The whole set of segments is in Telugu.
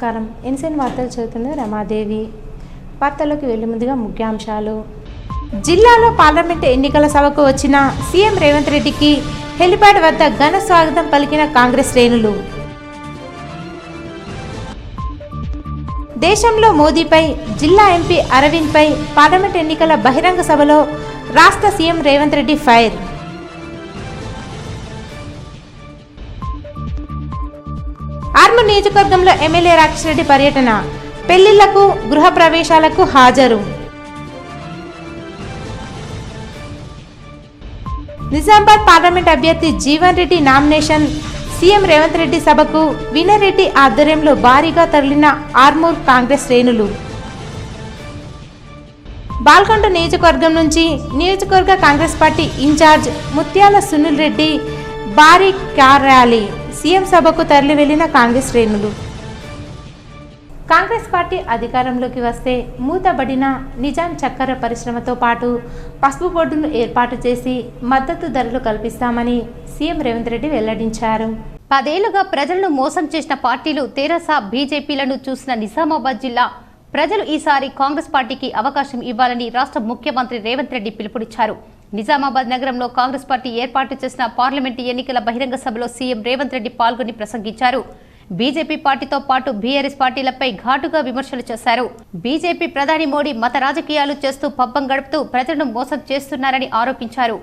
నమస్కారం. ఎన్సీఎన్ వార్తలు చదువుతున్నది రమాదేవి. వార్తల్లోకి వెళ్లే ముందుగా ముఖ్యాంశాలు. జిల్లాలో పార్లమెంటు ఎన్నికల సభకు వచ్చిన సీఎం రేవంత్ రెడ్డికి హెలిప్యాడ్ వద్ద ఘన స్వాగతం పలికిన కాంగ్రెస్ శ్రేణులు. దేశంలో మోదీపై, జిల్లా ఎంపీ అరవింద్పై పార్లమెంట్ ఎన్నికల బహిరంగ సభలో రాష్ట్ర సీఎం రేవంత్ రెడ్డి ఫైర్. ఆర్మూర్ నియోజకవర్గంలో ఎమ్మెల్యే రాకేష్ రెడ్డి పర్యటన, పెళ్లిళ్లకు, గృహ ప్రవేశాలకు హాజరు. నిజామాబాద్ పార్లమెంట్ అభ్యర్థి జీవన్ రెడ్డి నామినేషన్. సీఎం రేవంత్ రెడ్డి సభకు వినర్ రెడ్డి ఆధ్వర్యంలో భారీగా తరలిన ఆర్మూర్ కాంగ్రెస్ శ్రేణులు. బాల్కొండ నియోజకవర్గం నుంచి నియోజకవర్గ కాంగ్రెస్ పార్టీ ఇన్ఛార్జ్ ముత్యాల సునీల్ రెడ్డి భారీ కార్ ర్యాలీ. సీఎం సభకు తరలి వెళ్లిన కాంగ్రెస్ శ్రేణులు. కాంగ్రెస్ పార్టీ అధికారంలోకి వస్తే మూతబడిన నిజాం చక్కెర పరిశ్రమతో పాటు పసుపు బోర్డును ఏర్పాటు చేసి మద్దతు ధరలు కల్పిస్తామని సీఎం రేవంత్ రెడ్డి వెల్లడించారు. 10 ఏళ్లుగా ప్రజలను మోసం చేసిన పార్టీలు తెరాస, బీజేపీలను చూసిన నిజామాబాద్ జిల్లా ప్రజలు ఈసారి కాంగ్రెస్ పార్టీకి అవకాశం ఇవ్వాలని రాష్ట్ర ముఖ్యమంత్రి రేవంత్ రెడ్డి పిలుపునిచ్చారు. నిజామాబాద్ నగరంలో కాంగ్రెస్ పార్టీ ఏర్పాటు చేసిన పార్లమెంటు ఎన్నికల బహిరంగ సభలో సీఎం రేవంత్ రెడ్డి పాల్గొని ప్రసంగించారు. బీజేపీ పార్టీతో పాటు బీఆర్ఎస్ పార్టీలపై ఘాటుగా విమర్శలు చేశారు. బీజేపీ ప్రధాని మోడీ మత రాజకీయాలు చేస్తూ పబ్బం గడుపుతూ ప్రజలను మోసం చేస్తున్నారని ఆరోపించారు.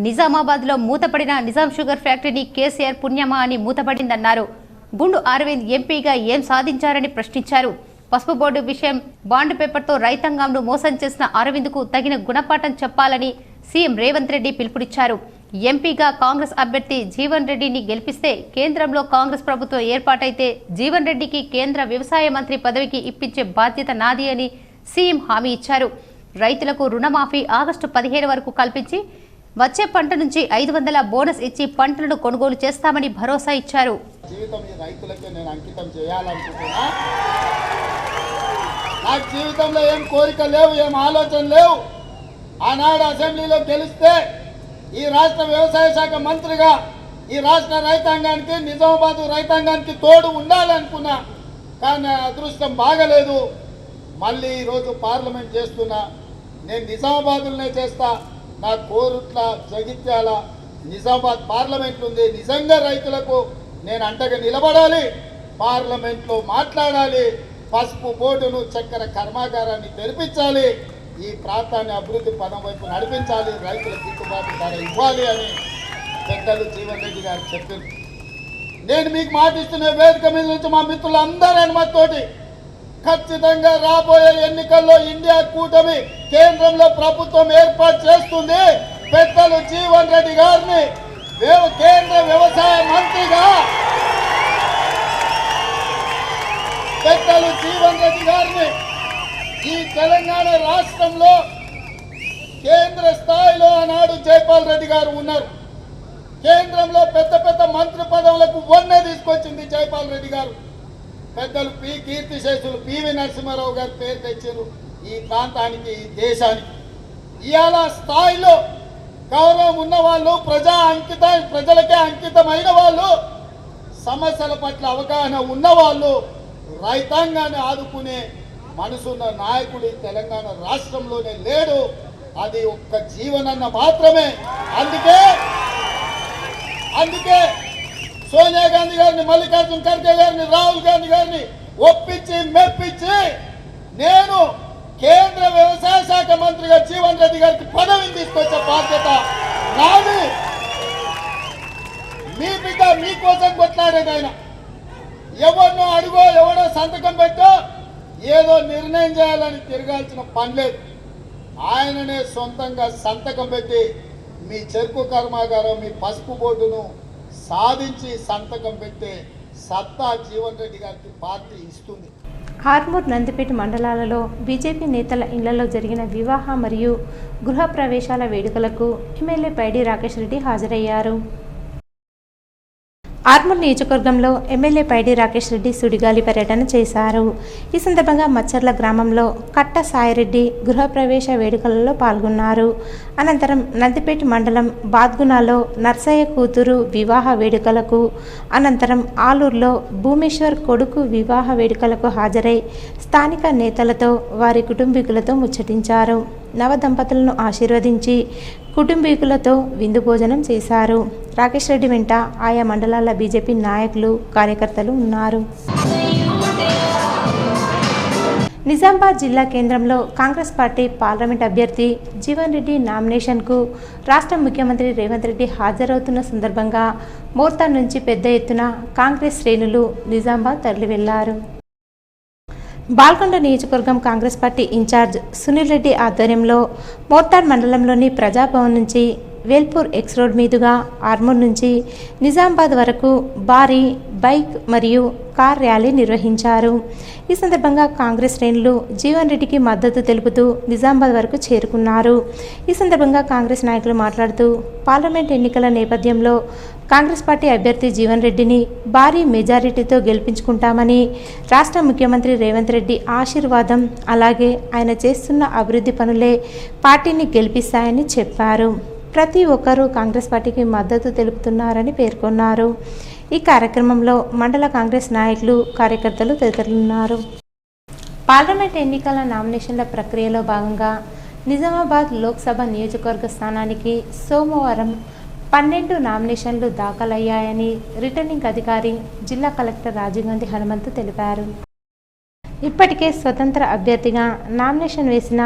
నిజామాబాద్ లో మూతపడిన నిజాం షుగర్ ఫ్యాక్టరీని కేసీఆర్ పుణ్యమా అని మూతపడిందన్నారు. గుండు అరవింద్ ఎంపీగా ఏం సాధించారని ప్రశ్నించారు. పసుపు బోర్డు విషయం బాండ్ పేపర్తో రైతాంగంను మోసం చేసిన అరవింద్కు తగిన గుణపాఠం చెప్పాలని సీఎం రేవంత్ రెడ్డి పిలుపునిచ్చారు. ఎంపీగా కాంగ్రెస్ అభ్యర్థి జీవన్ రెడ్డిని గెలిపిస్తే కేంద్రంలో కాంగ్రెస్ ప్రభుత్వం ఏర్పాటైతే జీవన్ రెడ్డికి కేంద్ర వ్యవసాయ మంత్రి పదవికి ఇప్పించే బాధ్యత నాది అని సీఎం హామీ ఇచ్చారు. రైతులకు రుణమాఫీ ఆగస్టు 15 వరకు కల్పించి వచ్చే పంట నుంచి 500 బోనస్ ఇచ్చి పంటలను కొనుగోలు చేస్తామని భరోసా ఇచ్చారు. నాకు జీవితంలో ఏం కోరిక లేవు, ఏం ఆలోచన లేవు. ఆనాడు అసెంబ్లీలో గెలిస్తే ఈ రాష్ట్ర వ్యవసాయ శాఖ మంత్రిగా ఈ రాష్ట్ర రైతాంగానికి, నిజామాబాద్ రైతాంగానికి తోడు ఉండాలనుకున్నా. కానీ అదృష్టం బాగలేదు. మళ్ళీ ఈరోజు పార్లమెంట్ చేస్తున్నా. నేను నిజామాబాద్లోనే చేస్తా. నా కోరుట్ల, జగిత్యాల, నిజామాబాద్ పార్లమెంట్ ఉంది. నిజంగా రైతులకు నేను అంటగా నిలబడాలి, పార్లమెంట్లో మాట్లాడాలి, పసుపు బోర్డును, చక్కెర కర్మాగారాన్ని తెరిపించాలి, ఈ ప్రాంతాన్ని అభివృద్ధి పదం వైపు నడిపించాలి, రైతులకు గిట్టుబాటు ధర ఇవ్వాలి అని పెద్దలు జీవన్ రెడ్డి గారు చెప్పారు. నేను మీకు మాటిస్తున్న వేదిక మీద నుంచి మా మిత్రులందరి అనుమతితోటి ఖచ్చితంగా రాబోయే ఎన్నికల్లో ఇండియా కూటమి కేంద్రంలో ప్రభుత్వం ఏర్పాటు చేస్తుంది. పెద్దలు జీవన్ రెడ్డి గారిని కేంద్ర వ్యవసాయ మంత్రిగా, పెద్దలు జీవన్ రెడ్డి గారిని ఈ తెలంగాణ రాష్ట్రంలో కేంద్ర స్థాయిలో ఆనాడు జైపాల్ రెడ్డి గారు ఉన్నారు. కేంద్రంలో పెద్ద పెద్ద మంత్రి పదవులకు వన్నె తీసుకొచ్చింది జైపాల్ రెడ్డి గారు. పెద్దలు కీర్తిశేషులు పివి నరసింహారావు గారు పేరు తెచ్చారు ఈ ప్రాంతానికి, ఈ దేశానికి. ఇవాళ స్థాయిలో గౌరవం ఉన్నవాళ్ళు, ప్రజలకే అంకితమైన వాళ్ళు, సమస్యల పట్ల అవగాహన ఉన్నవాళ్ళు, రైతాంగాన్ని ఆదుకునే మనసున్న నాయకుడు తెలంగాణ రాష్ట్రంలోనే లేడు. అది ఒక్క జీవనన్న మాత్రమే. అందుకే సోనియా గాంధీ గారిని, మల్లికార్జున ఖర్గే గారిని, రాహుల్ గాంధీ గారిని ఒప్పించి మెప్పించి నేను కేంద్ర వ్యవసాయ శాఖ మంత్రిగా జీవన్ రెడ్డి గారికి పదవిని తీసుకొచ్చే బాధ్యత నాది. మీ బిడ్డ మీకోసం కొట్లాడేది ఆయన. ఎవరినో అడుగో, ఎవడో సంతకం పెట్టో ఏదో నిర్ణయం చేయాలని తిరగాల్సిన పని లేదు. ఆయననే సొంతంగా సంతకం పెట్టి మీ చెరుకు కర్మాగారం, మీ పసుపు బోర్డును సాధించి సంతకం పెట్టే సత్తా జీవన్ రెడ్డి గారికి పార్టీ ఇస్తుంది. ఆర్మూర్, నందిపేట మండలాలలో బీజేపీ నేతల ఇళ్లలో జరిగిన వివాహ మరియు గృహ ప్రవేశాల వేడుకలకు ఎమ్మెల్యే పైడి రాకేష్ రెడ్డి హాజరయ్యారు. ఆర్మూర్ నియోజకవర్గంలో ఎమ్మెల్యే పైడి రాకేష్ రెడ్డి సుడిగాలి పర్యటన చేశారు. ఈ సందర్భంగా మచ్చర్ల గ్రామంలో కట్ట సాయిరెడ్డి గృహప్రవేశ వేడుకలలో పాల్గొన్నారు. అనంతరం నందిపేట మండలం బాద్గునాలో నర్సయ్య కూతురు వివాహ వేడుకలకు, అనంతరం ఆలూరులో భూమేశ్వర్ కొడుకు వివాహ వేడుకలకు హాజరై స్థానిక నేతలతో వారి కుటుంబీకులతో ముచ్చటించారు. నవ దంపతులను ఆశీర్వదించి కుటుంబీకులతో విందు భోజనం చేశారు. రాకేష్ రెడ్డి వెంట ఆయా మండలాల బీజేపీ నాయకులు, కార్యకర్తలు ఉన్నారు. నిజామాబాద్ జిల్లా కేంద్రంలో కాంగ్రెస్ పార్టీ పార్లమెంట్ అభ్యర్థి జీవన్ రెడ్డి నామినేషన్కు రాష్ట్ర ముఖ్యమంత్రి రేవంత్ రెడ్డి హాజరవుతున్న సందర్భంగా మోర్తా నుంచి పెద్ద ఎత్తున కాంగ్రెస్ శ్రేణులు నిజామాబాద్ తరలి వెళ్లారు. బాల్కొండ నియోజకవర్గం కాంగ్రెస్ పార్టీ ఇన్ఛార్జ్ సునీల్ రెడ్డి ఆధ్వర్యంలో మోర్తాడ్ మండలంలోని ప్రజాభవన్ నుంచి వేల్పూర్ ఎక్స్ రోడ్ మీదుగా ఆర్మూర్ నుంచి నిజామాబాద్ వరకు భారీ బైక్ మరియు కార్ ర్యాలీ నిర్వహించారు. ఈ సందర్భంగా కాంగ్రెస్ శ్రేణులు జీవన్ రెడ్డికి మద్దతు తెలుపుతూ నిజామాబాద్ వరకు చేరుకున్నారు. ఈ సందర్భంగా కాంగ్రెస్ నాయకులు మాట్లాడుతూ పార్లమెంట్ ఎన్నికల నేపథ్యంలో కాంగ్రెస్ పార్టీ అభ్యర్థి జీవన్ రెడ్డిని భారీ మెజారిటీతో గెలిపించుకుంటామని, రాష్ట్ర ముఖ్యమంత్రి రేవంత్ రెడ్డి ఆశీర్వాదం అలాగే ఆయన చేస్తున్న అభివృద్ధి పనులే పార్టీని గెలిపిస్తాయని చెప్పారు. ప్రతి ఒక్కరూ కాంగ్రెస్ పార్టీకి మద్దతు తెలుపుతున్నారని పేర్కొన్నారు. ఈ కార్యక్రమంలో మండల కాంగ్రెస్ నాయకులు, కార్యకర్తలు తదితరులున్నారు. పార్లమెంట్ ఎన్నికల నామినేషన్ల ప్రక్రియలో భాగంగా నిజామాబాద్ లోక్సభ నియోజకవర్గ స్థానానికి సోమవారం 12 నామినేషన్లు దాఖలయ్యాయని రిటర్నింగ్ అధికారి జిల్లా కలెక్టర్ రాజీవ్ గాంధీ హనుమంతు తెలిపారు. ఇప్పటికే స్వతంత్ర అభ్యర్థిగా నామినేషన్ వేసిన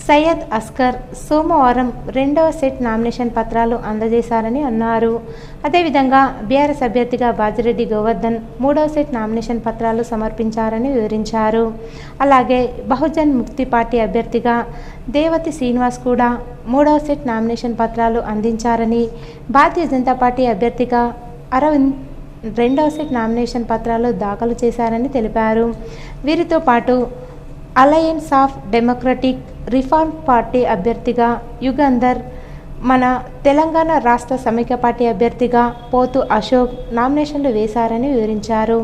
సయ్యద్ అస్కర్ సోమవారం 2వ సెట్ నామినేషన్ పత్రాలు అందజేశారని అన్నారు. అదేవిధంగా బీఆర్ఎస్ అభ్యర్థిగా బాజిరెడ్డి గోవర్ధన్ 3వ సెట్ నామినేషన్ పత్రాలు సమర్పించారని వివరించారు. అలాగే బహుజన్ ముక్తి పార్టీ అభ్యర్థిగా దేవతి శ్రీనివాస్ కూడా 3వ సెట్ నామినేషన్ పత్రాలు అందించారని, భారతీయ జనతా పార్టీ అభ్యర్థిగా అరవింద్ 2వ సెట్ నామినేషన్ పత్రాలు దాఖలు చేశారని తెలిపారు. వీరితో పాటు alliance of democratic reform party అభ్యర్థిగా యుగంధర్, మన తెలంగాణ రాష్ట్ర సమైక్య పార్టీ అభ్యర్థిగా పోతు అశోక్ నామినేషన్లు వేశారని వివరించారు.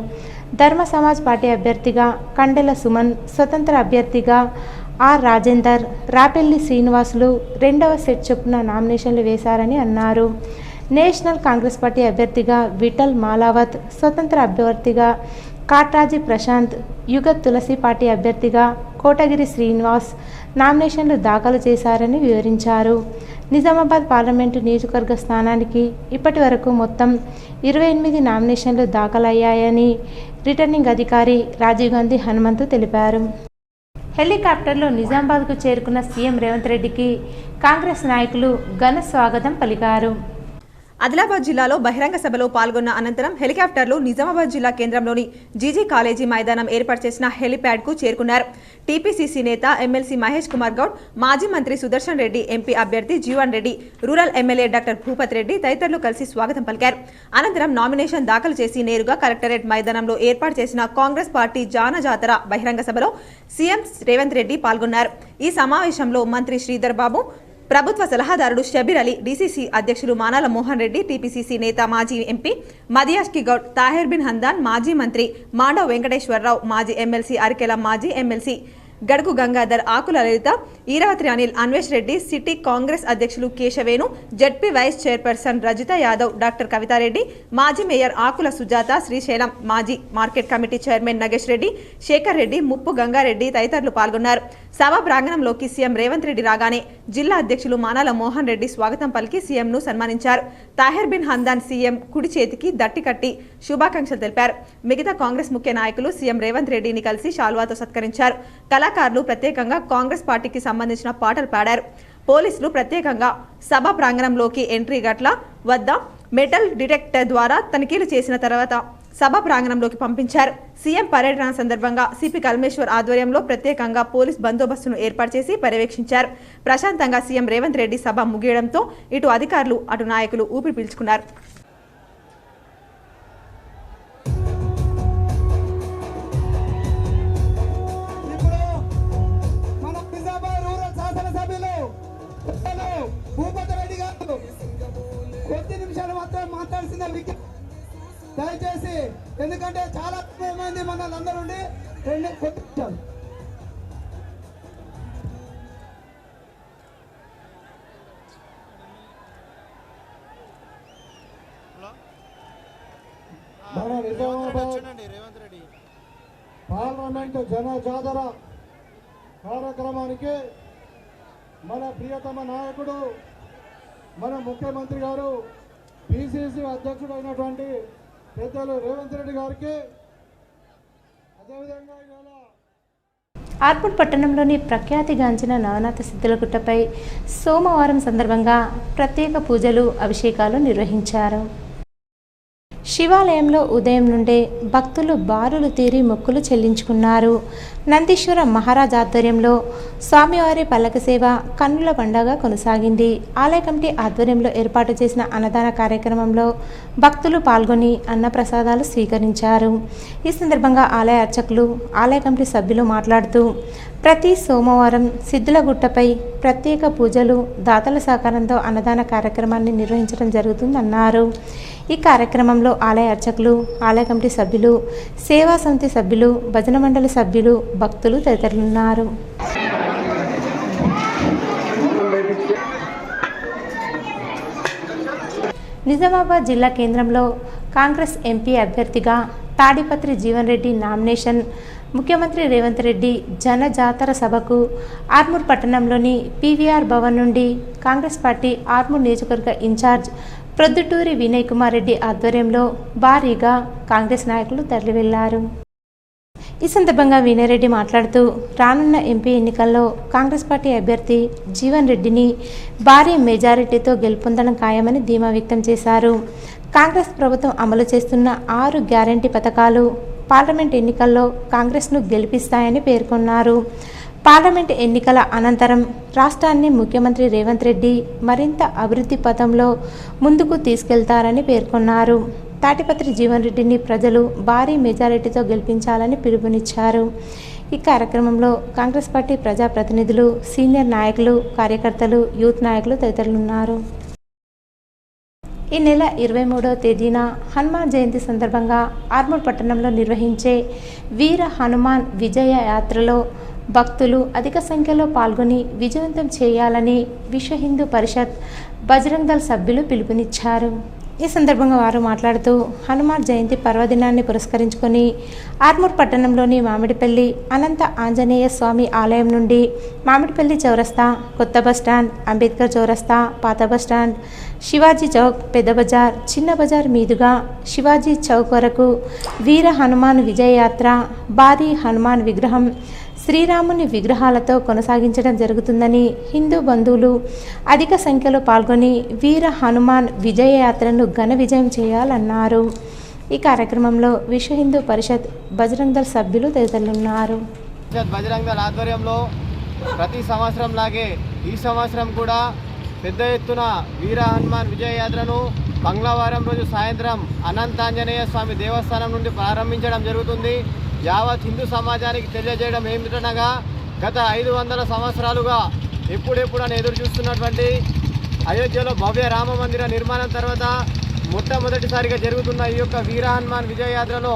ధర్మ సమాజ్ పార్టీ అభ్యర్థిగా కండెల సుమన్, స్వతంత్ర అభ్యర్థిగా ఆర్ రాజేందర్, రాపెల్లి శ్రీనివాసులు 2వ సెట్ చొప్పున నామినేషన్లు వేశారని అన్నారు. నేషనల్ కాంగ్రెస్ పార్టీ అభ్యర్థిగా విఠల్ మాలావత్, స్వతంత్ర అభ్యర్థిగా కాట్రాజీ ప్రశాంత్, యుగ తులసి పార్టీ అభ్యర్థిగా కోటగిరి శ్రీనివాస్ నామినేషన్లు దాఖలు చేశారని వివరించారు. నిజామాబాద్ పార్లమెంటు నియోజకవర్గ స్థానానికి ఇప్పటి వరకు మొత్తం 28 నామినేషన్లు దాఖలయ్యాయని రిటర్నింగ్ అధికారి రాజీవ్ గాంధీ హనుమంతు తెలిపారు. హెలికాప్టర్లో నిజామాబాద్కు చేరుకున్న సీఎం రేవంత్ రెడ్డికి కాంగ్రెస్ నాయకులు ఘన స్వాగతం పలికారు. ఆదిలాబాద్ జిల్లాలో బహిరంగ సభలో పాల్గొన్న అనంతరం హెలికాప్టర్లు నిజామాబాద్ జిల్లా కేంద్రంలోని జీజీ కాలేజీ మైదానం ఏర్పాటు చేసిన హెలిప్యాడ్ కు చేరుకున్నారు. టీపీసీసీ నేత ఎమ్మెల్సీ మహేష్ కుమార్ గౌడ్, మాజీ మంత్రి సుదర్శన్ రెడ్డి, ఎంపీ అభ్యర్థి Jeevan Reddy, rural MLA doctor Bhupat Reddy తదితరులు కలిసి స్వాగతం పలికారు. అనంతరం నామినేషన్ దాఖలు చేసి నేరుగా కలెక్టరేట్ మైదానంలో ఏర్పాటు చేసిన కాంగ్రెస్ పార్టీ జాన జాతర బహిరంగ సభలో సీఎం రేవంత్ రెడ్డి పాల్గొన్నారు. ఈ సమావేశంలో మంత్రి శ్రీధర్ బాబు, ప్రభుత్వ సలహాదారుడు షబీర్ అలీ, డీసీసీ అధ్యక్షులు మానాల మోహన్ రెడ్డి, టీపీసీసీ నేత మాజీ ఎంపీ మదియాష్కి గౌడ్, తాహిర్ బిన్ హందాన్, మాజీ మంత్రి మాండవ్ వెంకటేశ్వరరావు, మాజీ ఎమ్మెల్సీ అరికెల, మాజీ ఎమ్మెల్సీ గడుగు గంగాధర్, ఆకుల లలిత, ఈరావతి అనిల్, అన్వేష్ రెడ్డి, సిటీ కాంగ్రెస్ అధ్యక్షులు Keshavenu, ZP vice chairperson Rajitha Yadav, doctor Kavitha Reddy, మాజీ మేయర్ ఆకుల సుజాత, శ్రీశైలం, మాజీ market committee chairman Nagesh Reddy, Shekar Reddy, Muppu Ganga Reddy తదితరులు పాల్గొన్నారు. సభ ప్రాంగణంలోకి సీఎం రేవంత్ రెడ్డి రాగానే జిల్లా అధ్యక్షులు మానాల మోహన్ రెడ్డి స్వాగతం పలికి సీఎంను సన్మానించారు. తాహిర్ బిన్ హందాన్ సీఎం కుడి చేతికి దట్టి కట్టి శుభాకాంక్షలు తెలిపారు. మిగతా కాంగ్రెస్ ముఖ్య నాయకులు సీఎం రేవంత్ రెడ్డిని కలిసి శాల్వాతో సత్కరించారు. కళాకారులు ప్రత్యేకంగా కాంగ్రెస్ పార్టీకి సంబంధించిన పాటలు పాడారు. పోలీసులు ప్రత్యేకంగా సభ ప్రాంగణంలోకి ఎంట్రీ గట్ల వద్ద మెటల్ డిటెక్టర్ ద్వారా తనిఖీలు చేసిన తర్వాత సభ ప్రాంగణంలోకి పంపించారు. సీఎం పర్యటన సందర్భంగా సిపి కల్మేశ్వర్ ఆధ్వర్యంలో ప్రత్యేకంగా పోలీస్ బందోబస్తును ఏర్పాటు చేసి పర్యవేక్షించారు. ప్రశాంతంగా సీఎం రేవంత్ రెడ్డి సభ ముగియడంతో ఇటు అధికారులు అటు నాయకులు ఊపిరి పీల్చుకున్నారు. భూపతి రెడ్డి గారు కొద్ది నిమిషాలు మాత్రం మాట్లాడాల్సిన దయచేసి, ఎందుకంటే చాలా మంది మనందరూ ఉండి కొట్టించారు. మన నిజామాబాద్ పార్లమెంట్ జన జాతర కార్యక్రమానికి మన ప్రియతమ నాయకుడు, మన ముఖ్యమంత్రి గారు, పిసిసి అధ్యక్షుడు అయినటువంటి పెద్దలు రేవంత్ రెడ్డి గారికి, అదేవిధంగా ఇవాళ ఆర్మూర్ పట్టణంలోని ప్రఖ్యాతిగాంచిన నవనాథ సిద్ధులగుట్టపై సోమవారం సందర్భంగా ప్రత్యేక పూజలు, అభిషేకాలు నిర్వహించారు. శివాలయంలో ఉదయం నుండే భక్తులు బారులు తీరి మొక్కులు చెల్లించుకున్నారు. నందీశ్వర మహారాజ్ ఆధ్వర్యంలో స్వామివారి పల్లక సేవ కన్నుల పండుగ కొనసాగింది. ఆలయ కమిటీ ఆధ్వర్యంలో ఏర్పాటు చేసిన అన్నదాన కార్యక్రమంలో భక్తులు పాల్గొని అన్నప్రసాదాలు స్వీకరించారు. ఈ సందర్భంగా ఆలయ అర్చకులు, ఆలయ కమిటీ సభ్యులు మాట్లాడుతూ ప్రతి సోమవారం సిద్ధులగుట్టపై ప్రత్యేక పూజలు, దాతల సహకారంతో అన్నదాన కార్యక్రమాన్ని నిర్వహించడం జరుగుతుందన్నారు. ఈ కార్యక్రమంలో ఆలయ అర్చకులు, ఆలయ కమిటీ సభ్యులు, సేవా సమితి సభ్యులు, భజన మండలి సభ్యులు, భక్తులు తదితరులున్నారు. నిజామాబాద్ జిల్లా కేంద్రంలో కాంగ్రెస్ ఎంపీ అభ్యర్థిగా తాడిపత్రి జీవన్ రెడ్డి నామినేషన్ ముఖ్యమంత్రి రేవంత్ రెడ్డి జనజాతర సభకు ఆర్మూర్ పట్టణంలోని పీవీఆర్ భవన్ నుండి కాంగ్రెస్ పార్టీ ఆర్మూర్ నియోజకవర్గ ఇన్ఛార్జ్ ప్రొద్దుటూరి వినయ్ కుమార్ రెడ్డి ఆధ్వర్యంలో భారీగా కాంగ్రెస్ నాయకులు తరలివెళ్లారు. ఈ సందర్భంగా వినయ్ రెడ్డి మాట్లాడుతూ రానున్న ఎంపీ ఎన్నికల్లో కాంగ్రెస్ పార్టీ అభ్యర్థి జీవన్ రెడ్డిని భారీ మెజారిటీతో గెలుపొందడం ఖాయమని ధీమా వ్యక్తం చేశారు. కాంగ్రెస్ ప్రభుత్వం అమలు చేస్తున్న 6 గ్యారంటీ పథకాలు పార్లమెంట్ ఎన్నికల్లో కాంగ్రెస్ను గెలిపిస్తాయని పేర్కొన్నారు. పార్లమెంట్ ఎన్నికల అనంతరం రాష్ట్రాన్ని ముఖ్యమంత్రి రేవంత్ రెడ్డి మరింత అభివృద్ధి పథంలో ముందుకు తీసుకెళ్తారని పేర్కొన్నారు. తాటిపత్రి జీవన్ రెడ్డిని ప్రజలు భారీ మెజారిటీతో గెలిపించాలని పిలుపునిచ్చారు. ఈ కార్యక్రమంలో కాంగ్రెస్ పార్టీ ప్రజాప్రతినిధులు, సీనియర్ నాయకులు, కార్యకర్తలు, యూత్ నాయకులు తదితరులున్నారు. ఈ నెల 23వ తేదీన హనుమాన్ జయంతి సందర్భంగా ఆర్మూర్ పట్టణంలో నిర్వహించే వీర హనుమాన్ విజయ యాత్రలో భక్తులు అధిక సంఖ్యలో పాల్గొని విజయవంతం చేయాలని విశ్వ హిందూ పరిషత్, బజరంగ్ దళ్ సభ్యులు పిలుపునిచ్చారు. ఈ సందర్భంగా వారు మాట్లాడుతూ హనుమాన్ జయంతి పర్వదినాన్ని పురస్కరించుకొని ఆర్మూర్ పట్టణంలోని మామిడిపల్లి అనంత ఆంజనేయ స్వామి ఆలయం నుండి మామిడిపల్లి చౌరస్తా, కొత్త బస్టాండ్, అంబేద్కర్ చౌరస్తా, పాత బస్టాండ్, శివాజీ చౌక్, పెద్ద బజార్, చిన్న బజార్ మీదుగా శివాజీ చౌక్ వరకు వీర హనుమాన్ విజయయాత్ర, భారీ హనుమాన్ విగ్రహం, శ్రీరాముని విగ్రహాలతో కొనసాగించడం జరుగుతుందని హిందూ బంధువులు అధిక సంఖ్యలో పాల్గొని వీర హనుమాన్ విజయయాత్రను ఘన విజయం చేయాలన్నారు. ఈ కార్యక్రమంలో విశ్వ హిందూ పరిషత్, బజరంగ్ దళ్ సభ్యులు తదితరులున్నారు. బజరంగ్ దళ్ ఆధ్వర్యంలో ప్రతి సంవత్సరం లాగే ఈ సంవత్సరం కూడా పెద్ద ఎత్తున వీర హనుమాన్ విజయయాత్రను మంగళవారం రోజు సాయంత్రం అనంతాంజనేయ స్వామి దేవస్థానం నుండి ప్రారంభించడం జరుగుతుంది. యావత్ హిందూ సమాజానికి తెలియజేయడం ఏమిటనగా గత 500 సంవత్సరాలుగా ఎప్పుడెప్పుడని ఎదురు చూస్తున్నటువంటి అయోధ్యలో భవ్య రామ మందిర నిర్మాణం తర్వాత మొట్టమొదటిసారిగా జరుగుతున్న ఈ యొక్క వీర హనుమాన్ విజయయాత్రలో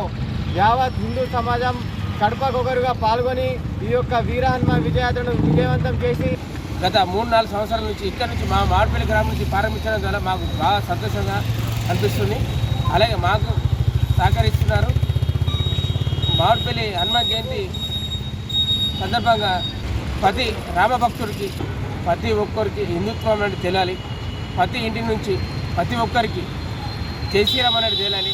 యావత్ హిందూ సమాజం కడపకొకరుగా పాల్గొని ఈ యొక్క వీర హనుమాన్ విజయయాత్రను విజయవంతం చేసి గత 3-4 సంవత్సరాల నుంచి ఇక్కడ నుంచి మా మామిడిపల్లి గ్రామం నుంచి ప్రారంభించడం ద్వారా మాకు బాగా సంతోషంగా అనిపిస్తుంది. అలాగే మాకు సహకరిస్తున్నారు. మామిడిపల్లి హనుమాన్ జయంతి సందర్భంగా ప్రతి రామభక్తుడికి, ప్రతి ఒక్కరికి హిందుత్వం అనేది తెలియాలి. ప్రతి ఇంటి నుంచి ప్రతి ఒక్కరికి జై శ్రీరామ్ అనేది తెలియాలి.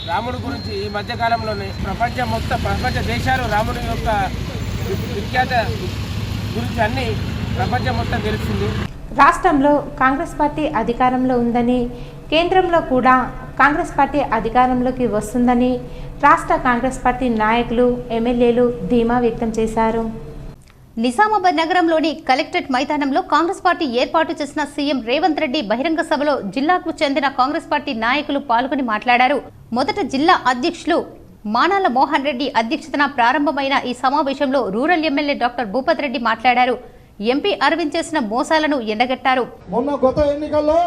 రాముడి గురించి ఈ మధ్యకాలంలోనే ప్రపంచ దేశాలు రాముడి యొక్క విఖ్యాత గురించి అన్ని ప్రపంచం మొత్తం తెలుస్తుంది. రాష్ట్రంలో కాంగ్రెస్ పార్టీ అధికారంలో ఉందని, కేంద్రంలో కూడా కాంగ్రెస్ పార్టీ అధికారంలోకి వస్తుందని రాష్ట్ర కాంగ్రెస్ పార్టీ నాయకులు, ఎమ్మెల్యేలు ధీమా వ్యక్తం చేశారు. నిజామాబాద్ నగరంలోని కలెక్టరేట్ మైదానంలో కాంగ్రెస్ పార్టీ ఏర్పాటు చేసిన సీఎం రేవంత్ రెడ్డి బహిరంగ సభలో జిల్లాకు చెందిన కాంగ్రెస్ పార్టీ నాయకులు పాల్గొని మాట్లాడారు. మొదట జిల్లా అధ్యక్షులు మానాల మోహన్ రెడ్డి అధ్యక్షతన ప్రారంభమైన ఈ సమావేశంలో rural MLA doctor Bhupat Reddy మాట్లాడారు. ఎంపీ అరవింద్ చేసిన మోసాలను ఎండగట్టారు. మొన్న గత ఎన్నికల్లో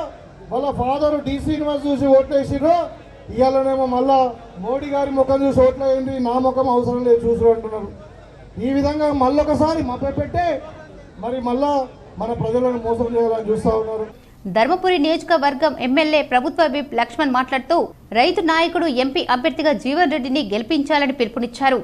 వాళ్ళ ఫాదర్ డీసీ యూనివర్సిటీ చూసి ఓట్లేసిర్రు. ఇవాళనేమో మళ్ళా మోడీ గారి ముఖం చూసి ఓట్లు అయింది, నా ముఖం అవసరం లేదు చూసుడు అంటున్నారు. ఈ విధంగా మళ్ళొకసారి మభ్యపెట్టే మరి మళ్ళా మన ప్రజలను మోసం చేయాలని చూస్తూ ఉన్నారు. ధర్మపురి నియోజకవర్గం ఎమ్మెల్యే ప్రభుత్వ విప్ లక్ష్మణ్ మాట్లాడుతూ రైతు నాయకుడు ఎంపీ అభ్యర్థిగా జీవన్ రెడ్డిని గెలిపించాలని పిలుపునిచ్చారు.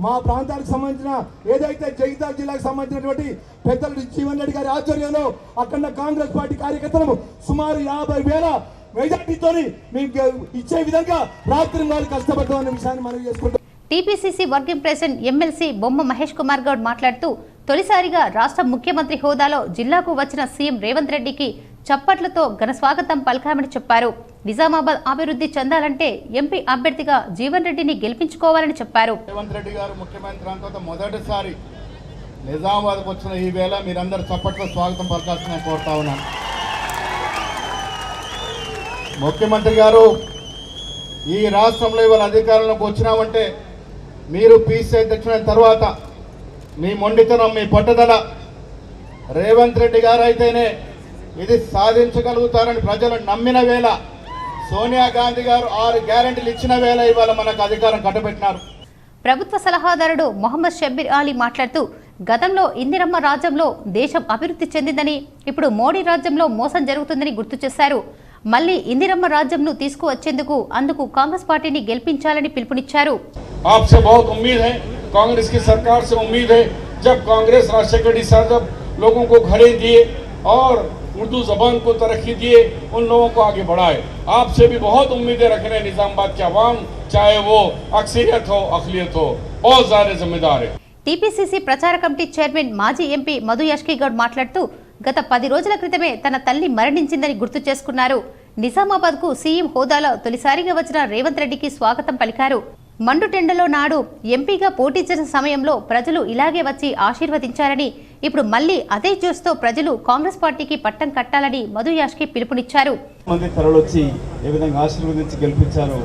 మా ప్రాంతానికి సంబంధించిన ఏదైతే జగిత్యాల జిల్లాకు సంబంధించినటువంటి పెద్దలు జీవన్ రెడ్డి గారి ఆధ్వర్యంలో అక్కడ కాంగ్రెస్ పార్టీ కార్యకర్తలు సుమారు 50,000 మెజార్టీతో మీకు ఇచ్చే విధంగా రాత్రి వారు కష్టపడ్డామనే విషయాన్ని మనం చేసుకుంటాం. టీపీసీసీ వర్కింగ్ ప్రెసిడెంట్ ఎమ్మెల్సీ బొమ్మ మహేష్ కుమార్ గౌడ్ మాట్లాడుతూ తొలిసారిగా రాష్ట్ర ముఖ్యమంత్రి హోదాలో జిల్లాకు వచ్చిన సీఎం రేవంత్ రెడ్డికి చప్పట్లతో ఘన స్వాగతం పలకామని చెప్పారు. నిజామాబాద్ అభివృద్ధి చెందాలంటే ఎంపీ అభ్యర్థిగా జీవన్ రెడ్డిని గెలిపించుకోవాలని చెప్పారు. రేవంత్ రెడ్డి గారు ముఖ్యమంత్రి అంతా మొదటిసారి నిజామాబాద్కు వచ్చిన ఈ వేళ మీరందరూ చప్పట్ల స్వాగతం పలకాల్సిన కోరుతా ఉన్నాను. ముఖ్యమంత్రి గారు ఈ రాష్ట్రంలో ఇవాళ అధికారంలోకి వచ్చినామంటే మీరు పీసీ అధ్యక్షుడైన తర్వాత మీ మొండితనం, మీ పట్టుదల, రేవంత్ రెడ్డి గారు అయితేనే ఇది సాధించగలుగుతారని ప్రజలు నమ్మిన వేళ, సోనియా గాంధీ గారు 6 గ్యారెంటీలు ఇచ్చిన వేళ ఇవాళ మనకు అధికారం కట్టబెట్టినారు. ప్రభుత్వ సలహాదారుడు మొహమ్మద్ షబ్బీర్ అలీ మాట్లాడుతూ గతంలో ఇందిరమ్మ రాజ్యంలో దేశం అభివృద్ధి చెందిందని, ఇప్పుడు మోడీ రాజ్యంలో మోసం జరుగుతుందని గుర్తు చేశారు. మళ్లీ ఇందిరమ్మ రాజ్యంను తీసుకువచ్చేందుకు అందుకు కాంగ్రెస్ పార్టీని గెలిపించాలని పిలుపునిచ్చారు. आपसे बहुत उम्मीद है, कांग्रेस की सरकार से उम्मीद है. जब कांग्रेस राष्ट्रपति साहब लोगों को घरे दिए और उर्दू जबान को तरक्की दिए, उन लोगों को आगे बढ़ाए. आपसे भी बहुत उम्मीदें रख रहे हैं निजामाबाद के अवाम, चाहे वो अक्सरियत हो अकलियत हो, बहुत ज्यादा जिम्मेदार है. టీపీసీసీ ప్రచార కమిటీ చైర్మన్ మాజీ ఎంపీ మధు యాష్కి గౌడ్ మాట్లాడుతూ గత 10 రోజుల క్రితమే తన తల్లి మరణించిందని గుర్తు చేసుకున్నారు. నిజామాబాద్ కు సీఎం హోదాలో తొలిసారిగా వచ్చిన రేవంత్ రెడ్డికి స్వాగతం పలికారు. మండుటెండలో నాడు ఎంపీగా పోటీ చేసిన సమయంలో ప్రజలు ఇలాగే వచ్చి ఆశీర్వదించారని, ఇప్పుడు మళ్లీ అదే జోస్తో ప్రజలు కాంగ్రెస్ పార్టీకి పట్టం కట్టాలని మధు యాష్కి పిలుపునిచ్చారు. మంది తరలొచ్చి ఏ విధంగా ఆశీర్వదించి గెలిపించారు.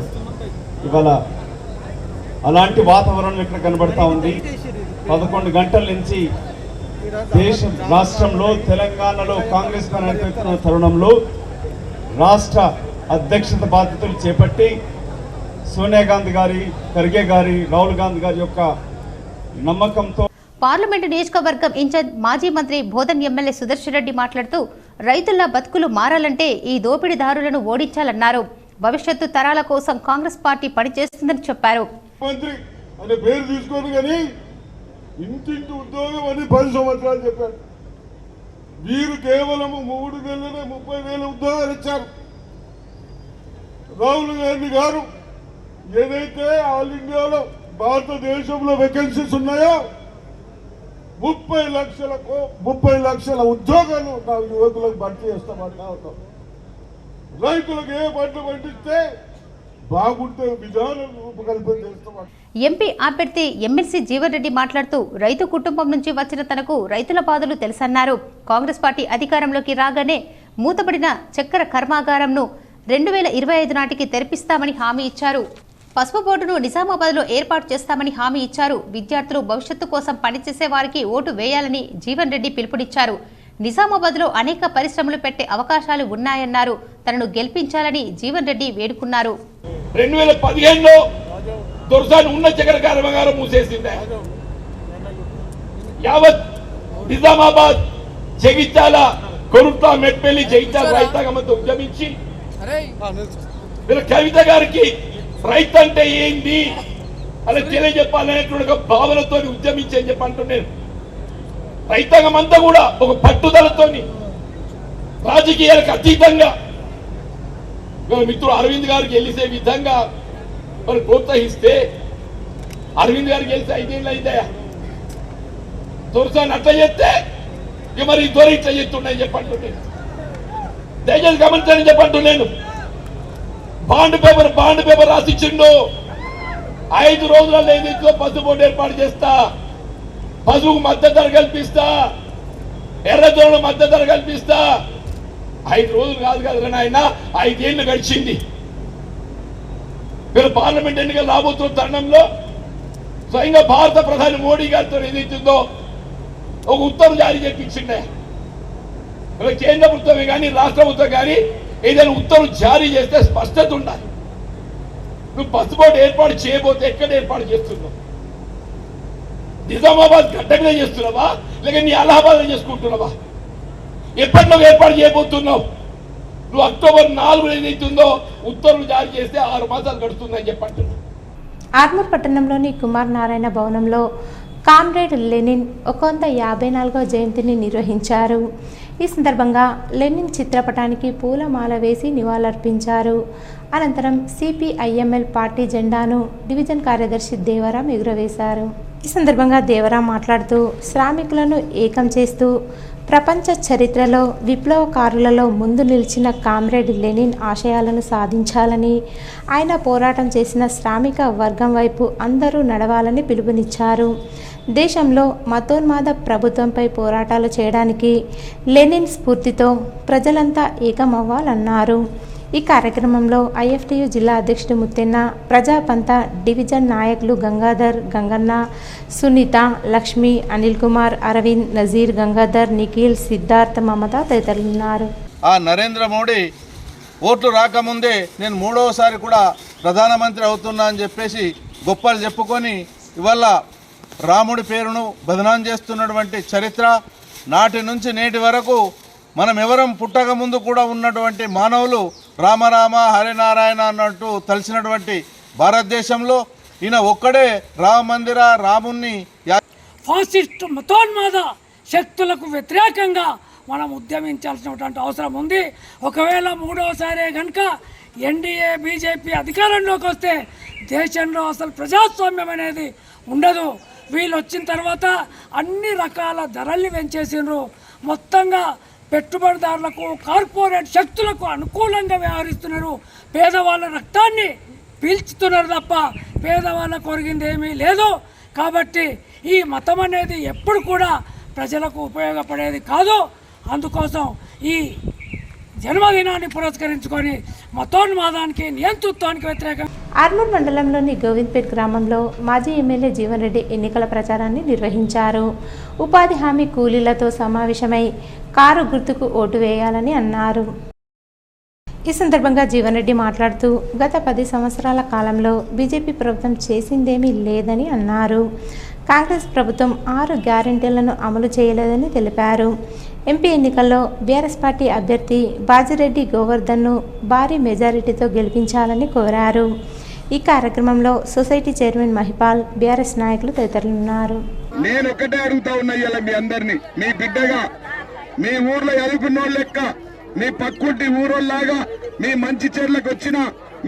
ఇవాళ అలాంటి వాతావరణం ఇక్కడ కనబడతా ఉంది. 11 గంటల నుంచి రాష్ట్రంలో తెలంగాణలో కాంగ్రెస్ పనిచేస్తున్న తరుణంలో రాష్ట్ర అధ్యక్షత బాధ్యతలు చేపట్టి సోనియా గాంధీ గారి, ఖర్గే గారి, రాహుల్ గాంధీ గారి యొక్క నమ్మకంతో పార్లమెంటు నియోజకవర్గం ఇన్ఛార్జ్ మాజీ మంత్రి బోధన్ ఎమ్మెల్యే సుదర్శన్ రెడ్డి మాట్లాడుతూ రైతుల బతుకులు మారాలంటే ఈ దోపిడీదారులను ఓడించాలన్నారు. భవిష్యత్తు తరాల కోసం కాంగ్రెస్ పార్టీ పనిచేస్తుందని చెప్పారు. మంత్రి అనే పేరు తీసుకోను కానీ ఇంటింటి ఉద్యోగం అని 10 సంవత్సరాలు చెప్పారు. వీరు కేవలం 3 నెలలనే 30,000 ఉద్యోగాలు ఇచ్చారు. రాహుల్ గాంధీ గారు ఏదైతే ఆల్ ఇండియాలో భారతదేశంలో వేకెన్సీస్ ఉన్నాయో 30 లక్షల ఉద్యోగాలు నా యువకులకు భర్తీ చేస్తామంటా ఉన్నాం. రైతులకు ఏ పంట పండిస్తే బాగుంటే విధానం రూపకల్పన చేస్తామంట. ఎంపీ అభ్యర్థి ఎమ్మెల్సీ జీవన్ రెడ్డి మాట్లాడుతూ రైతు కుటుంబం నుంచి వచ్చిన తనకు రైతుల బాధలు తెలుసన్నారు. కాంగ్రెస్ పార్టీ అధికారంలోకి రాగానే మూతపడిన చక్కెర కర్మాగారంను 2025 నాటికి తెరిపిస్తామని హామీ ఇచ్చారు. పసుపు బోర్డును నిజామాబాద్లో ఏర్పాటు చేస్తామని హామీ ఇచ్చారు. విద్యార్థులు భవిష్యత్తు కోసం పనిచేసే వారికి ఓటు వేయాలని జీవన్ రెడ్డి పిలుపునిచ్చారు. నిజామాబాద్లో అనేక పరిశ్రమలు పెట్టే అవకాశాలు ఉన్నాయన్నారు. తనను గెలిపించాలని జీవన్ రెడ్డి వేడుకున్నారు. 2015లో దొరసాని ఉన్న చక్కెర కర్మాగారం మూసేసింది. యావత్ నిజామాబాద్, జగిత్యాల, కొరుట్ల, మెట్పల్లి, జగిత్యాల రైతాంగంతో ఉద్యమించి కవిత గారికి రైతు అంటే ఏంది అలా తెలియజెప్పాలనేటువంటి ఒక భావనతో ఉద్యమించి అని చెప్పి అంటున్నాను. రైతాంగం అంతా కూడా ఒక పట్టుదలతోని రాజకీయాలకు అతీతంగా మిత్రుడు అరవింద్ గారికి గెలిచే విధంగా మరి ప్రోత్సహిస్తే, అరవింద్ గారికి గెలిస్తే 5 ఏళ్ళు అయిందయా, దొరసాన్ని అట్లా చేస్తే ఇక మరి దొర ఇట్లా చేస్తున్నాయని చెప్పంటున్నాను. దయచేసి గమనించని చెప్పంటున్నాను. Bond paper రాసిచ్చిండు. 5 రోజులలో ఏదైతే పసుపు బోర్డు ఏర్పాటు చేస్తా, పసుపుకు మద్దతు ధర కల్పిస్తా, ఎర్రజొన్నలు మద్దతు ధర కల్పిస్తా. 5 రోజులు కాదు కదా నాయన, 5 ఏళ్ళు గడిచింది. మీరు పార్లమెంట్ ఎన్నికలు రాబోతున్న తరుణంలో స్వయంగా భారత ప్రధాని మోడీ గారితో ఏదైతుందో ఒక ఉత్తర్వు జారీ చేయించిండే. కేంద్ర ప్రభుత్వమే కానీ రాష్ట్ర ప్రభుత్వం కానీ ఏదైనా ఉత్తర్వులు జారీ చేస్తే స్పష్టత ఉండాలి. నువ్వు బస్సు బోర్డు ఏర్పాటు చేయబోతే ఎక్కడ ఏర్పాటు చేస్తున్నావు? నిజామాబాద్ గడ్డ మీద చేస్తున్నావా లేక నీ అలహాబాద్ చేసుకుంటున్నావా? ఎప్పటి నువ్వు ఏర్పాటు చేయబోతున్నావు? నువ్వు అక్టోబర్ 4 ఏదైతుందో ఉత్తర్వులు జారీ చేస్తే 6 మాసాలు గడుస్తుందని చెప్పంటున్నావు. ఆర్మూర్ పట్టణంలోని కుమార్ నారాయణ భవనంలో కామ్రేడ్ లెనిన్ 154వ జయంతిని నిర్వహించారు. ఈ సందర్భంగా లెనిన్ చిత్రపటానికి పూలమాల వేసి నివాళులర్పించారు. అనంతరం సిపిఐఎంఎల్ పార్టీ జెండాను డివిజన్ కార్యదర్శి దేవరాం ఎగురవేశారు. ఈ సందర్భంగా దేవరాం మాట్లాడుతూ శ్రామికులను ఏకం చేస్తూ ప్రపంచ చరిత్రలో విప్లవకారులలో ముందు నిలిచిన కామ్రేడ్ లెనిన్ ఆశయాలను సాధించాలని, ఆయన పోరాటం చేసిన శ్రామిక వర్గం వైపు అందరూ నడవాలని పిలుపునిచ్చారు. దేశంలో మతోన్మాద ప్రభుత్వంపై పోరాటాలు చేయడానికి లెనిన్ స్ఫూర్తితో ప్రజలంతా ఏకమవ్వాలన్నారు. ఈ కార్యక్రమంలో ఐఎఫ్టియు జిల్లా అధ్యక్షుడు ముత్తెన్న, ప్రజాపంత డివిజన్ నాయకులు గంగాధర్, గంగన్న, సునీత, లక్ష్మి, అనిల్ కుమార్, అరవింద్, నజీర్, గంగాధర్, నిఖిల్, సిద్ధార్థ్, మమత తదితరులున్నారు. ఆ నరేంద్ర మోడీ ఓట్లు రాకముందే నేను 3వసారి కూడా ప్రధానమంత్రి అవుతున్నా అని చెప్పేసి గొప్పలు చెప్పుకొని ఇవాళ రాముడి పేరును బదనాం చేస్తున్నటువంటి చరిత్ర నాటి నుంచి నేటి వరకు మనం ఎవరం పుట్టక ముందు కూడా ఉన్నటువంటి మానవులు రామరామ హరినారాయణ అన్నట్టు తలిసినటువంటి భారతదేశంలో ఈయన ఒక్కడే రామ మందిర రాముణ్ణి ఫాసిస్ట్ మతోన్మాద శక్తులకు వ్యతిరేకంగా మనం ఉద్యమించాల్సినటువంటి అవసరం ఉంది. ఒకవేళ 3వసారే కనుక ఎన్డీఏ బీజేపీ అధికారంలోకి వస్తే దేశంలో అసలు ప్రజాస్వామ్యం అనేది ఉండదు. వీళ్ళు వచ్చిన తర్వాత అన్ని రకాల ధరల్ని పెంచేసిండ్రు. మొత్తంగా పెట్టుబడిదారులకు కార్పొరేట్ శక్తులకు అనుకూలంగా వ్యవహరిస్తున్నారు. పేదవాళ్ళ రక్తాన్ని పీల్చుతున్నారు తప్ప పేదవాళ్ళకు ఒరిగింది ఏమీ లేదు. కాబట్టి ఈ మతం అనేది ఎప్పుడు కూడా ప్రజలకు ఉపయోగపడేది కాదు. అందుకోసం ఈ జన్మదినాన్ని పురస్కరించుకొని మతోన్మాదానికి నియంతృత్వానికి వ్యతిరేకంగా ఆర్మూర్ మండలంలోని గోవింద్పేట్ గ్రామంలో మాజీ ఎమ్మెల్యే జీవన్ రెడ్డి ఎన్నికల ప్రచారాన్ని నిర్వహించారు. ఉపాధి హామీ కూలీలతో సమావేశమై కారు గుర్తుకు ఓటు వేయాలని అన్నారు. ఈ సందర్భంగా జీవన్ రెడ్డి మాట్లాడుతూ గత 10 సంవత్సరాల కాలంలో బీజేపీ ప్రభుత్వం చేసిందేమీ లేదని అన్నారు. కాంగ్రెస్ ప్రభుత్వం 6 గ్యారెంటీలను అమలు చేయలేదని తెలిపారు. ఎంపీ ఎన్నికల్లో బీఆర్ఎస్ పార్టీ అభ్యర్థి బాజిరెడ్డి గోవర్ధన్ను భారీ మెజారిటీతో గెలిపించాలని కోరారు. ఈ కార్యక్రమంలో సొసైటీ చైర్మన్ మహిపాల్, బీఆర్ఎస్ నాయకులు తదితరులున్నారు. నేను ఒకటే అడుగుతా ఉన్నా, ఇవాళ మీ అందరినీ, మీ బిడ్డగా, మీ ఊర్లో ఎదుర్కొన్నోళ్ళ లెక్క, మీ పక్కుంటి ఊరోళ్ళలాగా మీ మంచి చర్లకు వచ్చిన,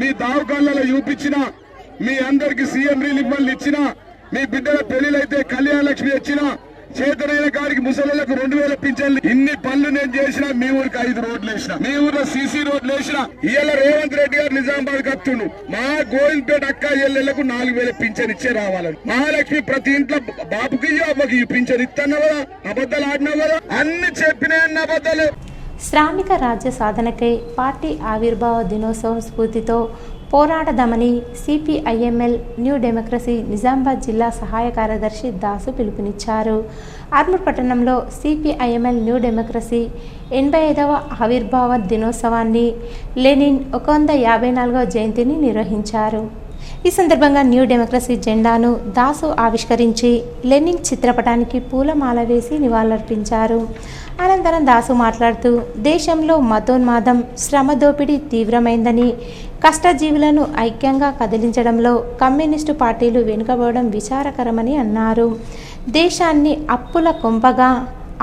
మీ దావకాళ్ళలో చూపించిన, మీ అందరికి సీఎం రిలీఫ్ ఫండ్లు ఇచ్చిన, మీ బిడ్డల పెళ్లిలైతే కళ్యాణ లక్ష్మి వచ్చిన, చేతనైన కాడికి ముసలిలకు 2000 పింఛన్లు, ఇన్ని పనులు నేను చేసిన. మీ ఊరికి 5 రోడ్లు వేసిన, మీ ఊర్లో సీసీ రోడ్లు వేసిన. ఇవాళ రేవంత్ రెడ్డి గారు నిజామాబాద్ కత్తుండు, మా గోవింద్పేట అక్క ఎల్లెళ్లకు 4000 పింఛన్ ఇచ్చే రావాలని. మహాలక్ష్మి ప్రతి ఇంట్లో బాబుకి అమ్మకి పింఛన్ ఇస్తున్నావు కదా, అబద్దాలు ఆడినావు కదా, అన్ని చెప్పినాయన్న అబద్దాలు. శ్రామిక రాజ్య సాధనకై పార్టీ ఆవిర్భావ దినోత్సవం స్ఫూర్తితో పోరాడదామని సిపిఐఎంఎల్ న్యూ డెమోక్రసీ నిజామాబాద్ జిల్లా సహాయ కార్యదర్శి దాసు పిలుపునిచ్చారు. ఆర్మూర్ పట్టణంలో సిపిఐఎంఎల్ న్యూ డెమోక్రసీ 85వ ఆవిర్భావ దినోత్సవాన్ని, లెనిన్ 154వ జయంతిని నిర్వహించారు. ఈ సందర్భంగా న్యూ డెమోక్రసీ జెండాను దాసు ఆవిష్కరించి లెనిన్ చిత్రపటానికి పూలమాల వేసి నివాళులర్పించారు. అనంతరం దాసు మాట్లాడుతూ దేశంలో మతోన్మాదం, శ్రమ దోపిడీ తీవ్రమైందని, కష్టజీవులను ఐక్యంగా కదిలించడంలో కమ్యూనిస్టు పార్టీలు వెనుకబడడం విచారకరమని అన్నారు. దేశాన్ని అప్పుల కొంపగా,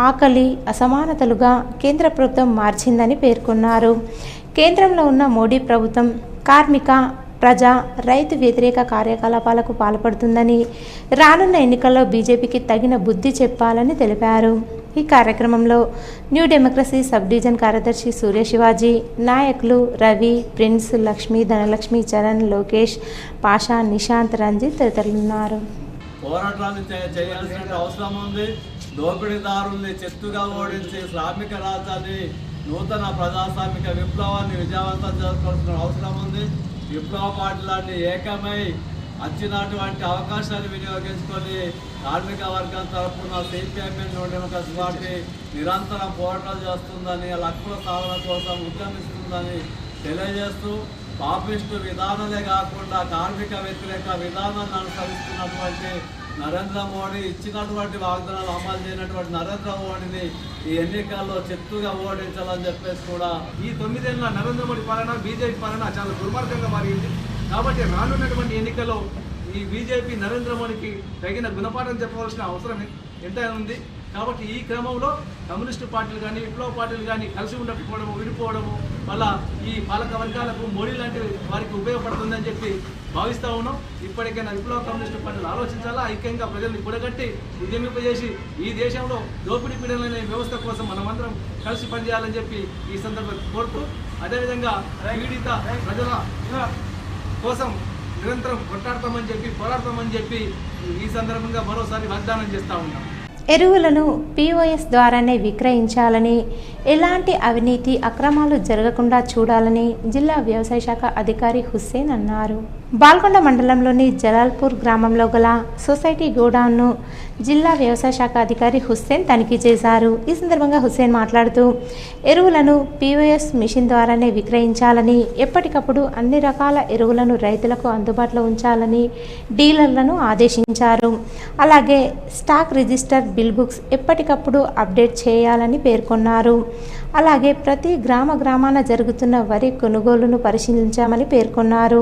ఆకలి, అసమానతలుగా కేంద్ర ప్రభుత్వం మార్చిందని పేర్కొన్నారు. కేంద్రంలో ఉన్న మోడీ ప్రభుత్వం కార్మిక, ప్రజా, రైతు వ్యతిరేక కార్యకలాపాలకు పాల్పడుతుందని, రానున్న ఎన్నికల్లో బీజేపీకి తగిన బుద్ధి చెప్పాలని తెలిపారు. ఈ కార్యక్రమంలో న్యూ డెమోక్రసీ సబ్ డివిజన్ కార్యదర్శి సూర్య శివాజీ, నాయకులు రవి, ప్రిన్స్, లక్ష్మి, ధనలక్ష్మి, చరణ్, లోకేష్, పాషా, నిశాంత్, రంజిత్ తదితరులున్నారు. పోరాటాన్ని చేయాల్సిన అవసరం ఉంది. దోపిడీదారుల్ని చెత్తుగా ఓడించి శ్రామిక రాజ్యాన్ని, నూతన ప్రజాస్వామిక విప్లవాన్ని విజయవంతం చేసుకోవాల్సిన అవసరం ఉంది. విప్లవ పార్టీలన్నీ ఏకమై వచ్చినటువంటి అవకాశాన్ని వినియోగించుకొని కార్మిక వర్గం తరఫున సిపిఎంఎల్ డెమోక్రసీ పార్టీ నిరంతరం పోరాటాలు చేస్తుందని, హక్కుల సాధన కోసం ఉద్యమిస్తుందని తెలియజేస్తూ, పాపిస్టు విధానాలే కాకుండా కార్మిక వ్యతిరేక విధానాన్ని అనుసరిస్తున్నటువంటి నరేంద్ర మోడీ ఇచ్చినటువంటి వాగ్దానాలు అమలు చేయనటువంటి నరేంద్ర మోడీని ఈ ఎన్నికల్లో చెత్తుగా ఓడించాలని చెప్పేసి కూడా ఈ 9 ఏళ్ళ నరేంద్ర మోడీ పాలన, బీజేపీ పాలన చాలా దుర్మార్గంగా మారింది. కాబట్టి రానున్నటువంటి ఎన్నికల్లో ఈ బీజేపీ నరేంద్ర మోడీకి తగిన గుణపాఠం చెప్పవలసిన అవసరం ఎంతైనా ఉంది. కాబట్టి ఈ క్రమంలో కమ్యూనిస్టు పార్టీలు కానీ, విప్లవ పార్టీలు కానీ కలిసి ఉండకపోవడము, విడిపోవడము వల్ల ఈ పాలక వర్గాలకు మోడీ లాంటి వారికి ఉపయోగపడుతుందని చెప్పి భావిస్తూ ఉన్నాం. ఇప్పటికైనా విప్లవ కమ్యూనిస్టు పార్టీలు ఆలోచించాలా, ఐక్యంగా ప్రజల్ని కూడగట్టి ఉద్యమింపజేసి ఈ దేశంలో దోపిడీ పీడన వ్యవస్థ కోసం మనమందరం కలిసి పనిచేయాలని చెప్పి ఈ సందర్భంగా కోరుతూ, అదేవిధంగా పీడిత ప్రజల కోసం నిరంతరం కొట్టాడతామని చెప్పి, పోరాడతామని చెప్పి ఈ సందర్భంగా మరోసారి వాగ్దానం చేస్తూ ఉన్నాం. ఎరువులను పిఓఎస్ ద్వారానే విక్రయించాలని, ఎలాంటి అవినీతి అక్రమాలు జరగకుండా చూడాలని జిల్లా వ్యవసాయ శాఖ అధికారి హుస్సేన్ అన్నారు. బాల్కొండ మండలంలోని జలాల్పూర్ గ్రామంలో గల సొసైటీ గోడౌన్ను జిల్లా వ్యవసాయ శాఖ అధికారి హుస్సేన్ తనిఖీ చేశారు. ఈ సందర్భంగా హుస్సేన్ మాట్లాడుతూ ఎరువులను పిఓఎస్ మిషన్ ద్వారానే విక్రయించాలని, ఎప్పటికప్పుడు అన్ని రకాల ఎరువులను రైతులకు అందుబాటులో ఉంచాలని డీలర్లను ఆదేశించారు. అలాగే స్టాక్ రిజిస్టర్, బిల్ బుక్స్ ఎప్పటికప్పుడు అప్డేట్ చేయాలని పేర్కొన్నారు. అలాగే ప్రతి గ్రామాన జరుగుతున్న వరి కొనుగోలును పరిశీలించామని పేర్కొన్నారు.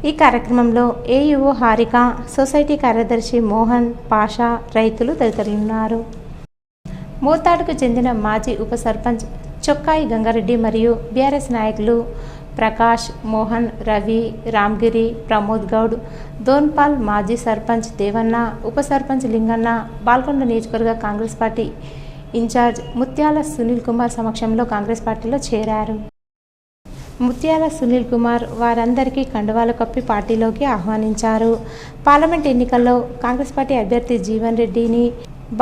ఈ కార్యక్రమంలో ఏఈఓ హారిక, సొసైటీ కార్యదర్శి మోహన్, పాషా, రైతులు తదితరులున్నారు. మోతాడుకు చెందిన మాజీ ఉప సర్పంచ్ చొక్కాయి గంగారెడ్డి మరియు బీఆర్ఎస్ నాయకులు ప్రకాష్, మోహన్, రవి, రామ్గిరి, ప్రమోద్ గౌడ్, దోన్పాల్, మాజీ సర్పంచ్ దేవన్న, ఉప సర్పంచ్ లింగన్న, బాల్కొండ నియోజకవర్గ కాంగ్రెస్ పార్టీ ఇన్ఛార్జ్ ముత్యాల సునీల్ కుమార్ సమక్షంలో కాంగ్రెస్ పార్టీలో చేరారు. ముత్యాల సునీల్ కుమార్ వారందరికీ కండువాలు కప్పి పార్టీలోకి ఆహ్వానించారు. పార్లమెంట్ ఎన్నికల్లో కాంగ్రెస్ పార్టీ అభ్యర్థి జీవన్ రెడ్డిని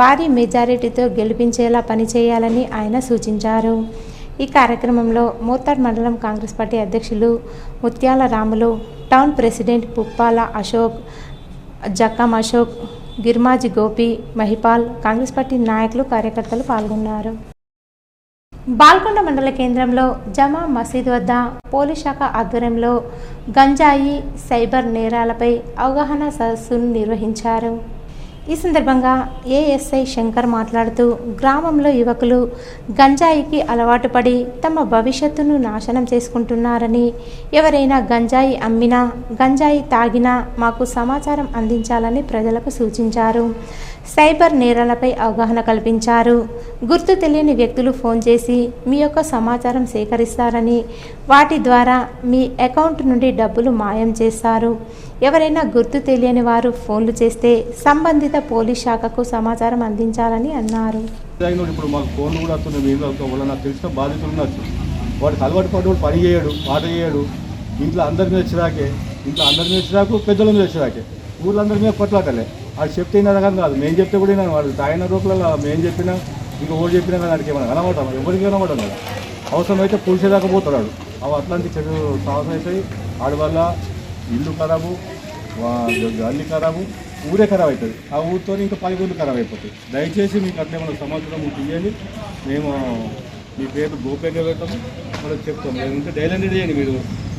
భారీ మెజారిటీతో గెలిపించేలా పనిచేయాలని ఆయన సూచించారు. ఈ కార్యక్రమంలో మోతాడ్ మండలం కాంగ్రెస్ పార్టీ అధ్యక్షులు Muthyala Ramulu, town president Puppala Ashok, Jakkam Ashok, Girmaji Gopi, Mahipal, Congress party నాయకులు, కార్యకర్తలు పాల్గొన్నారు. బాల్కొండ మండల కేంద్రంలో జమా మసీద్ వద్ద పోలీస్ శాఖ ఆధ్వర్యంలో గంజాయి, సైబర్ నేరాలపై అవగాహన సదస్సును నిర్వహించారు. ఈ సందర్భంగా ఏఎస్ఐ శంకర్ మాట్లాడుతూ గ్రామంలో యువకులు గంజాయికి అలవాటు పడి తమ భవిష్యత్తును నాశనం చేసుకుంటున్నారని, ఎవరైనా గంజాయి అమ్మినా, గంజాయి తాగినా మాకు సమాచారం అందించాలని ప్రజలకు సూచించారు. సైబర్ నేరాలపై అవగాహన కల్పించారు. గుర్తు తెలియని వ్యక్తులు ఫోన్ చేసి మీ యొక్క సమాచారం సేకరిస్తారని, వాటి ద్వారా మీ అకౌంట్ నుండి డబ్బులు మాయం చేస్తారు. ఎవరైనా గుర్తు తెలియని వారు ఫోన్లు చేస్తే సంబంధిత పోలీస్ శాఖకు సమాచారం అందించాలని అన్నారు. ఇప్పుడు మాకు ఫోన్లు కూడా వస్తున్నాయి. మీరు నాకు తెలిసిన బాధితులు ఉండొచ్చు. వాడికి అలవాటు పడి పని చేయడు, పాట చేయడు. ఇంట్లో అందరి మీద చిరాకు, పెద్దల మీద చిరాకే. ఊళ్ళందరి మీద కొట్లాటలే. అది చెప్తే కానీ కాదు, మేము చెప్తే కూడా నేను వాడు తాగిన రూపంలో మేము చెప్పినా ఇంకా ఓడి చెప్పినా కానీ వాడికి ఏమైనా కనబడతాం, ఎవరికి కనబడడం కదా. అవసరమైతే పోలీసు పోతాడు. అవి అట్లాంటి చెడు సాహసం అవుతాయి. వాడి వల్ల ఇల్లు ఖరాబు, అల్లి ఖరాబు, ఊరే ఖరాబ్ అవుతుంది. ఆ ఊరితో ఇంకా 10 ఊళ్ళు ఖరాబ్ అయిపోతాయి. దయచేసి మీకు అట్లా ఏమైనా సమాచారం ఇవ్వాలి. మేము మీ పేరు గోప్యంగా పెడతాము, మనకు చెప్తాము. ఇంకా డైలీ చేయండి. మీరు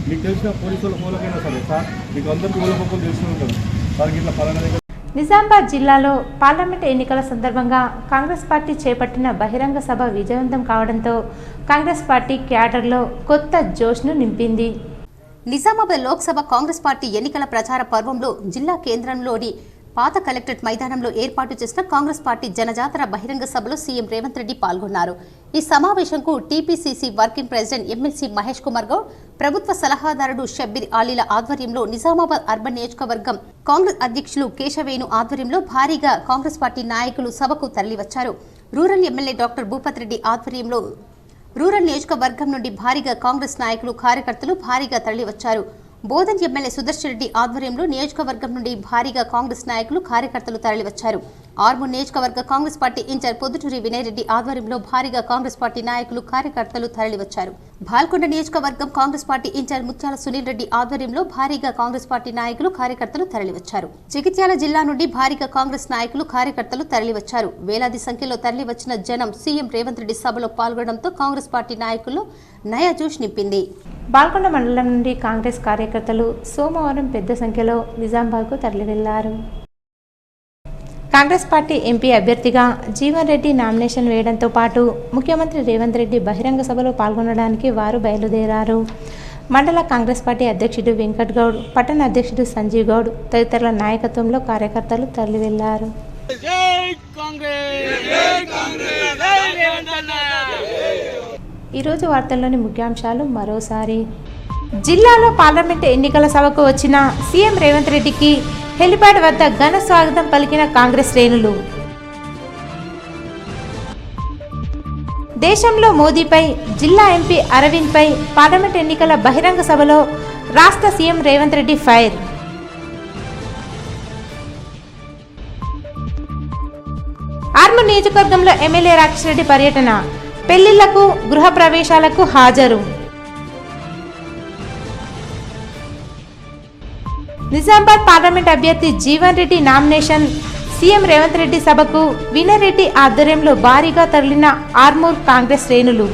మీకు తెలిసిన పోలీసు వాళ్ళ మూలకైనా సరే సార్, మీకు అందరికీ ఊళ్ళ పక్కలు తెలిసి ఉంటారు. వారికి ఇట్లా పలానా దగ్గర. నిజామాబాద్ జిల్లాలో పార్లమెంట్ ఎన్నికల సందర్భంగా కాంగ్రెస్ పార్టీ చేపట్టిన బహిరంగ సభ విజయవంతం కావడంతో కాంగ్రెస్ పార్టీ క్యాడర్లో కొత్త జోష్ను నింపింది. నిజామాబాద్ లోక్సభ కాంగ్రెస్ పార్టీ ఎన్నికల ప్రచార పర్వంలో జిల్లా కేంద్రంలోని పాత కలెక్టరేట్ మైదానంలో ఏర్పాటు చేసిన కాంగ్రెస్ పార్టీ జనజాతర బహిరంగ సభలో సీఎం రేవంత్ రెడ్డి పాల్గొన్నారు. ఈ సమావేశంకు TPCC working president MLC Mahesh Kumar Goud, ప్రభుత్వ సలహాదారుడు షబ్బీర్ ఆలీల ఆధ్వర్యంలో నిజామాబాద్ అర్బన్ నియోజకవర్గం కాంగ్రెస్ అధ్యక్షులు కేశవేణు ఆధ్వర్యంలో భారీగా కాంగ్రెస్ పార్టీ నాయకులు సభకు తరలివచ్చారు. Rural MLA doctor Bhupat Reddy ఆధ్వర్యంలో రూరల్ నియోజకవర్గం నుండి భారీగా కాంగ్రెస్ నాయకులు, కార్యకర్తలు భారీగా తరలివచ్చారు. బోధన్ ఎమ్మెల్యే సుదర్శన్ రెడ్డి ఆధ్వర్యంలో నియోజకవర్గం నుండి భారీగా కాంగ్రెస్ నాయకులు కార్యకర్తలు తరలివచ్చారు. ఆర్మూర్ నియోజకవర్గ కాంగ్రెస్ పార్టీ ఇన్ఛార్జ్ పొద్దుటూరి వినయ్ రెడ్డి ఆధ్వర్యంలో భారీగా కాంగ్రెస్ పార్టీ నాయకులు కార్యకర్తలు తరలివచ్చారు. బాల్కొండ నియోజకవర్గం కాంగ్రెస్ పార్టీ ఇన్ఛార్జ్ ముత్యాల సునీల్ రెడ్డి ఆధ్వర్యంలో భారీగా కాంగ్రెస్ పార్టీ నాయకులు కార్యకర్తలు తరలివచ్చారు. జగిత్యాల జిల్లా నుండి భారీగా కాంగ్రెస్ నాయకులు కార్యకర్తలు తరలివచ్చారు. వేలాది సంఖ్యలో తరలివచ్చిన జనం సీఎం రేవంత్ రెడ్డి సభలో పాల్గొనడంతో కాంగ్రెస్ పార్టీ నాయకులు నయా జోష్ నింపింది. బాల్కొండ మండలం నుండి కాంగ్రెస్ కార్యకర్తలు సోమవారం పెద్ద సంఖ్యలో నిజామాబాద్కు తరలి వెళ్లారు. కాంగ్రెస్ పార్టీ ఎంపీ అభ్యర్థిగా జీవన్ రెడ్డి నామినేషన్ వేయడంతో పాటు ముఖ్యమంత్రి రేవంత్ రెడ్డి బహిరంగ సభలో పాల్గొనడానికి వారు బయలుదేరారు. మండల కాంగ్రెస్ పార్టీ అధ్యక్షుడు వెంకట్ గౌడ్, పట్టణ అధ్యక్షుడు సంజీవ్ గౌడ్ తదితరుల నాయకత్వంలో కార్యకర్తలు తరలి వెళ్లారు. ఈరోజు వార్తల్లోని ముఖ్యాంశాలు మరోసారి. జిల్లాలో పార్లమెంటు ఎన్నికల సభకు వచ్చిన సీఎం రేవంత్ రెడ్డికి హెలిప్యాడ్ వద్ద ఘన స్వాగతం పలికిన కాంగ్రెస్ శ్రేణులు. దేశంలో మోదీపై, జిల్లా ఎంపీ అరవింద్పై పార్లమెంట్ ఎన్నికల బహిరంగ సభలో రాష్ట్ర సీఎం రేవంత్ రెడ్డి ఫైర్. ఆర్మూర్ నియోజకవర్గంలో ఎమ్మెల్యే రాకేష్ రెడ్డి పర్యటన, పెళ్లిళ్లకు, గృహ ప్రవేశాలకు హాజరు. నిజామాబాద్ పార్లమెంట్ అభ్యర్థి జీవన్ రెడ్డి నామినేషన్, సీఎం రేవంత్ రెడ్డి సభకు వినయ్ రెడ్డి ఆధ్వర్యంలో భారీగా తరలిన ఆర్మూర్ కాంగ్రెస్ శ్రేణులు.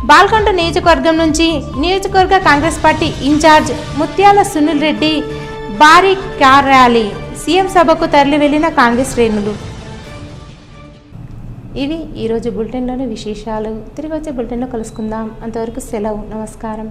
బాల్కొండ నియోజకవర్గం నుంచి నియోజకవర్గ కాంగ్రెస్ పార్టీ ఇన్ఛార్జ్ ముత్యాల సునీల్ రెడ్డి భారీ కార్ ర్యాలీ, సీఎం సభకు తరలి వెళ్లిన కాంగ్రెస్ శ్రేణులు. ఇవి ఈరోజు బులెటిన్లోని విశేషాలు. తిరిగి వచ్చే బులెటిన్లో కలుసుకుందాం. అంతవరకు సెలవు. నమస్కారం.